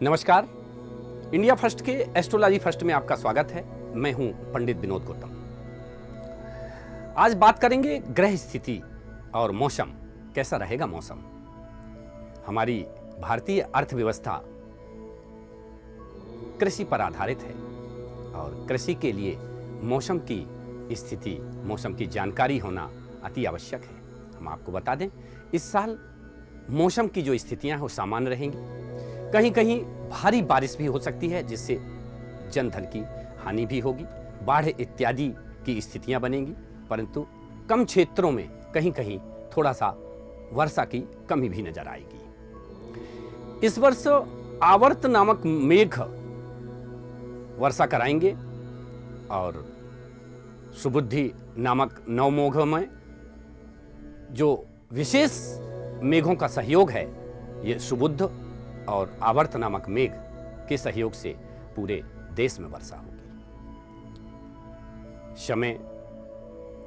नमस्कार। India first के astrology first में आपका स्वागत है। मैं हूं पंडित विनोद गौतम। आज बात करेंगे ग्रह स्थिति और मौसम, कैसा रहेगा मौसम। हमारी भारतीय अर्थव्यवस्था कृषि पर आधारित है और कृषि के लिए मौसम की स्थिति, मौसम की जानकारी होना अति आवश्यक है। हम आपको बता दें, इस साल मौसम की जो स्थितियां हैं वो सामान्य रहेंगी। कहीं कहीं भारी बारिश भी हो सकती है, जिससे जनधन की हानि भी होगी, बाढ़ इत्यादि की स्थितियां बनेंगी। परंतु कम क्षेत्रों में कहीं कहीं थोड़ा सा वर्षा की कमी भी नजर आएगी। इस वर्ष आवर्त नामक मेघ वर्षा कराएंगे और सुबुद्धि नामक नवमोघ में जो विशेष मेघों का सहयोग है, ये सुबुद्ध और आवर्त नामक मेघ के सहयोग से पूरे देश में वर्षा होगी। शमे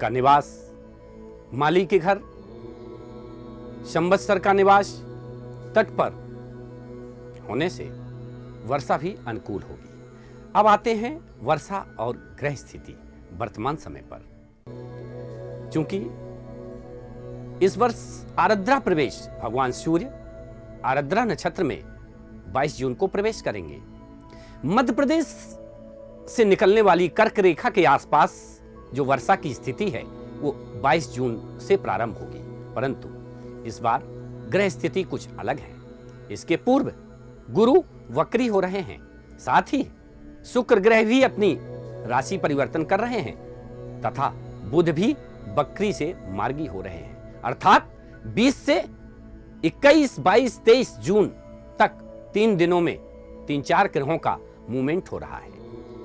का निवास माली के घर, संवत्सर का निवास तट पर होने से वर्षा भी अनुकूल होगी। अब आते हैं वर्षा और ग्रह स्थिति वर्तमान समय पर। चूंकि इस वर्ष आरद्रा प्रवेश, भगवान सूर्य आरद्रा नक्षत्र में 22 जून को प्रवेश करेंगे। मध्य प्रदेश से निकलने वाली कर्क रेखा के आसपास जो वर्षा की स्थिति है वो 22 जून से प्रारंभ होगी। परंतु इस बार ग्रह स्थिति कुछ अलग है। इसके पूर्व गुरु वक्री हो रहे हैं, साथ ही शुक्र ग्रह भी अपनी राशि परिवर्तन कर रहे हैं तथा बुध भी वक्री से मार्गी हो रहे हैं। अर्थात 20 से 21, 22, 23 जून तक 3 दिनों में 3-4 ग्रहों का मूवमेंट हो रहा है,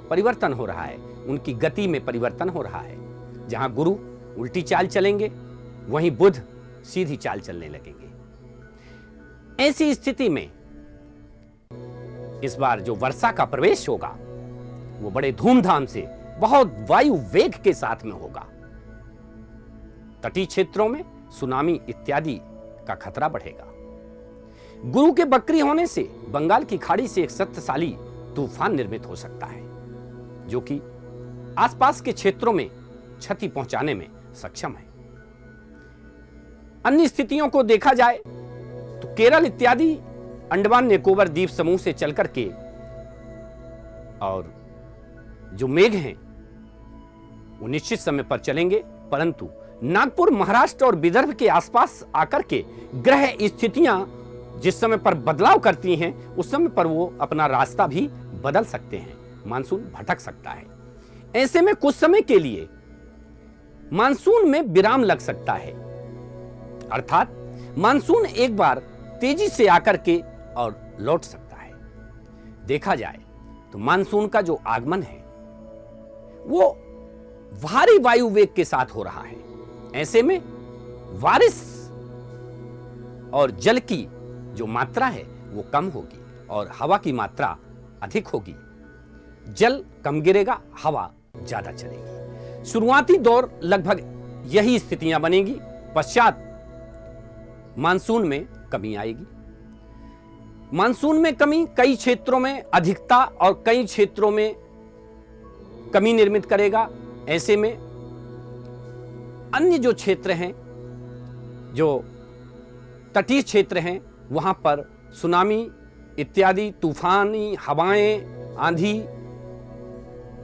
परिवर्तन हो रहा है, उनकी गति में परिवर्तन हो रहा है। जहां गुरु उल्टी चाल चलेंगे, वहीं बुध सीधी चाल चलने लगेंगे। ऐसी स्थिति में इस बार जो वर्षा का प्रवेश होगा वो बड़े धूमधाम से, बहुत वायु वेग के साथ में होगा। तटीय क्षेत्रों में सुनामी इत्यादि का खतरा बढ़ेगा। गुरु के बकरी होने से बंगाल की खाड़ी से एक शक्तिशाली तूफान निर्मित हो सकता है, जो कि आसपास के क्षेत्रों में क्षति पहुंचाने में सक्षम है। अन्य स्थितियों को देखा जाए तो केरल इत्यादि अंडमान निकोबार द्वीप समूह से चलकर के और जो मेघ हैं वो निश्चित समय पर चलेंगे, परंतु नागपुर, महाराष्ट्र और विदर्भ के आसपास आकर के ग्रह स्थितियां जिस समय पर बदलाव करती हैं, उस समय पर वो अपना रास्ता भी बदल सकते हैं, मानसून भटक सकता है। ऐसे में कुछ समय के लिए मानसून में विराम लग सकता है, अर्थात मानसून एक बार तेजी से आकर के और लौट सकता है। देखा जाए तो मानसून का जो आगमन है वो भारी वायु वेग के साथ हो रहा है। ऐसे में बारिश और जल की जो मात्रा है वो कम होगी और हवा की मात्रा अधिक होगी। जल कम गिरेगा, हवा ज्यादा चलेगी। शुरुआती दौर लगभग यही स्थितियां बनेगी, पश्चात मानसून में कमी आएगी। मानसून में कमी कई क्षेत्रों में अधिकता और कई क्षेत्रों में कमी निर्मित करेगा। ऐसे में अन्य जो क्षेत्र हैं, जो तटीय क्षेत्र हैं, वहां पर सुनामी इत्यादि तूफानी हवाएं, आंधी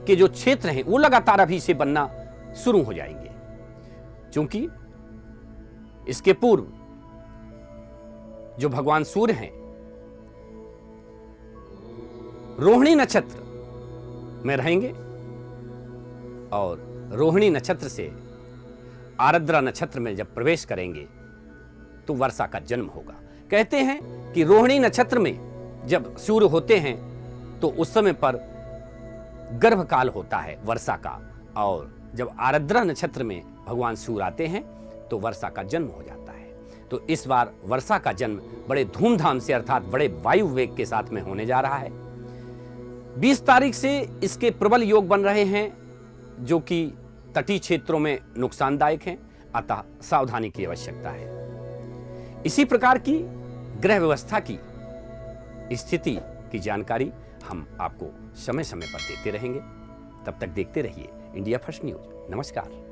के जो क्षेत्र हैं वो लगातार अभी से बनना शुरू हो जाएंगे। क्योंकि इसके पूर्व जो भगवान सूर्य हैं रोहिणी नक्षत्र में रहेंगे और रोहिणी नक्षत्र से आरद्रा नक्षत्र में जब प्रवेश करेंगे तो वर्षा का जन्म होगा। कहते हैं कि रोहिणी नक्षत्र में जब सूर्य होते हैं तो उस समय पर गर्भकाल होता है वर्षा का, और जब आरद्रा नक्षत्र में भगवान सूर्य आते हैं तो वर्षा का जन्म हो जाता है। तो इस बार वर्षा का जन्म बड़े धूमधाम से, अर्थात बड़े वायु वेग के साथ में होने जा रहा है। 20 तारीख से इसके प्रबल योग बन रहे हैं, जो कि तटीय क्षेत्रों में नुकसानदायक हैं, अतः सावधानी की आवश्यकता है। इसी प्रकार की ग्रह व्यवस्था की स्थिति की जानकारी हम आपको समय समय पर देते रहेंगे। तब तक देखते रहिए इंडिया फर्स्ट न्यूज। नमस्कार।